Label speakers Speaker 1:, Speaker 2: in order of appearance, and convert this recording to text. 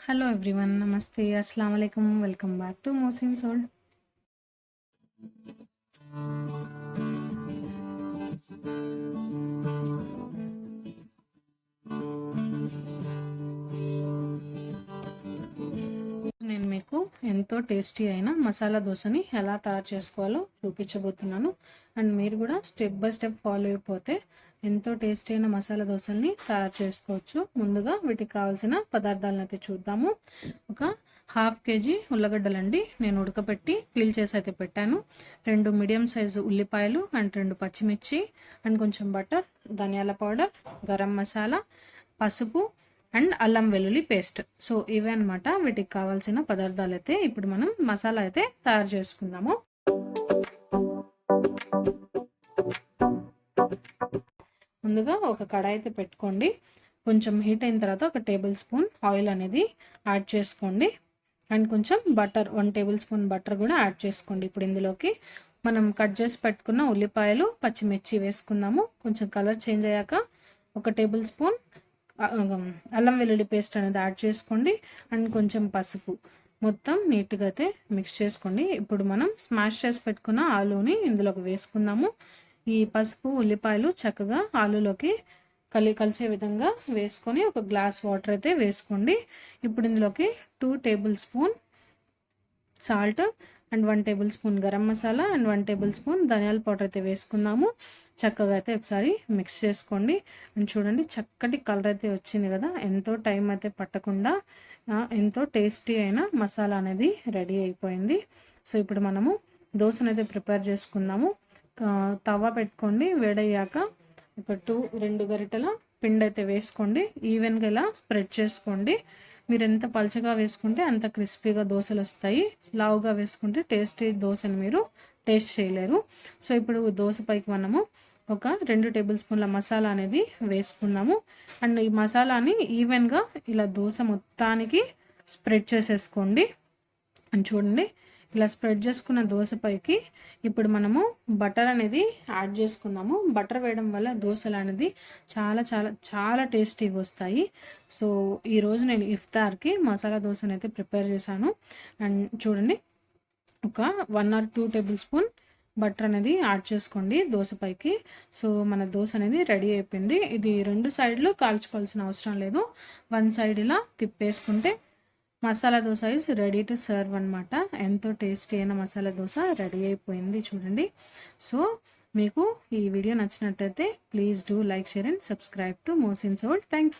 Speaker 1: Hello everyone, Namaste, Assalamu alaikum, welcome back to Mohsin's World. నేను మీకు ఎంతో tasty అయిన మసాలా దోశని ఎలా తయారు చేసుకోవాలో చూపించబోతున్నాను. అండ్ మీరు కూడా స్టెప్ బై స్టెప్ ఫాలో అయిపోతే ఎంతో టేస్టీ అయిన మసాలా దోశల్ని తయారు చేసుకోవచ్చు. ముందుగా వీటికి కావాల్సిన పదార్థాలను అయితే చూద్దాము. ఒక హాఫ్ కేజీ ఉల్లగడ్డలండి, నేను ఉడకపెట్టి పీల్ చేసి అయితే పెట్టాను. 2 మీడియం సైజు ఉల్లిపాయలు అండ్ 2 పచ్చిమిర్చి అండ్ కొంచెం బటర్, ధనియాల పౌడర్, గరం మసాలా, పసుపు అండ్ అల్లం వెల్లుల్లి పేస్ట్. సో ఇవే అనమాట వీటికి కావాల్సిన పదార్థాలు. అయితే ఇప్పుడు మనం మసాలా అయితే తయారు చేసుకుందాము. ముందుగా ఒక కడాయి అయితే పెట్టుకోండి. కొంచెం హీట్ అయిన తర్వాత ఒక టేబుల్ స్పూన్ ఆయిల్ అనేది యాడ్ చేసుకోండి. అండ్ కొంచెం బటర్, 1 టేబుల్ స్పూన్ బటర్ కూడా యాడ్ చేసుకోండి. ఇప్పుడు ఇందులోకి మనం కట్ చేసి పెట్టుకున్న ఉల్లిపాయలు, పచ్చిమిర్చి వేసుకుందాము. కొంచెం కలర్ చేంజ్ అయ్యాక ఒక టేబుల్ స్పూన్ అల్లం వెల్లుల్లి పేస్ట్ అనేది యాడ్ చేసుకోండి. అండ్ కొంచెం పసుపు, మొత్తం నీట్గా అయితే మిక్స్ చేసుకోండి. ఇప్పుడు మనం స్మాష్ చేసి పెట్టుకున్న ఆలూని ఇందులోకి వేసుకుందాము. ఈ పసుపు, ఉల్లిపాయలు చక్కగా ఆలూలోకి కలిసే విధంగా వేసుకొని ఒక గ్లాస్ వాటర్ అయితే వేసుకోండి. ఇప్పుడు ఇందులోకి 2 table spoon salt and 1 table spoon garam masala and 1 table spoon ధనియాల పౌడర్ అయితే వేసుకుందాము. చక్కగా అయితే ఒకసారి మిక్స్ చేసుకోండి. అండ్ చూడండి, చక్కటి కలర్ అయితే వచ్చింది కదా. ఎంతో టైం అయితే పట్టకుండా ఎంతో టేస్టీ అయిన మసాలా అనేది రెడీ అయిపోయింది. సో ఇప్పుడు మనము దోశను అయితే ప్రిపేర్ చేసుకుందాము. తవా పెట్టుకోండి. వేడయ్యాక ఒక 2 గరిటెల పిండి అయితే వేసుకోండి. ఈవెన్గా ఇలా స్ప్రెడ్ చేసుకోండి. మీరు ఎంత పలచగా వేసుకుంటే అంత క్రిస్పీగా దోశలు వస్తాయి. లావుగా వేసుకుంటే టేస్టీ దోశను మీరు టేస్ట్ చేయలేరు. సో ఇప్పుడు దోశ పైకి మనము ఒక 2 టేబుల్ స్పూన్ల మసాలా అనేది వేసుకుందాము. అండ్ ఈ మసాలాని ఈవెన్గా ఇలా దోశ మొత్తానికి స్ప్రెడ్ చేసేసుకోండి. అండ్ చూడండి, ఇలా స్ప్రెడ్ చేసుకున్న దోశ పైకి ఇప్పుడు మనము బటర్ అనేది యాడ్ చేసుకుందాము. బటర్ వేయడం వల్ల దోశలు అనేది చాలా చాలా చాలా టేస్టీగా వస్తాయి. సో ఈరోజు నేను ఇఫ్తార్కి మసాలా దోశను అయితే ప్రిపేర్ చేశాను. అండ్ చూడండి, ఒక 1 or 2 టేబుల్ స్పూన్ బటర్ అనేది యాడ్ చేసుకోండి దోశ పైకి. సో మన దోశ అనేది రెడీ అయిపోయింది. ఇది 2 సైడ్లు కాల్చుకోవాల్సిన అవసరం లేదు. 1 సైడ్ ఇలా తిప్పేసుకుంటే masala dosa is ready to serve అనమాట. ఎంతో టేస్టీ అయిన మసాలా దోశ రెడీ అయిపోయింది చూడండి. సో మీకు ఈ వీడియో నచ్చినట్టయితే please do like, share and subscribe to Mohsin's world. Thank you.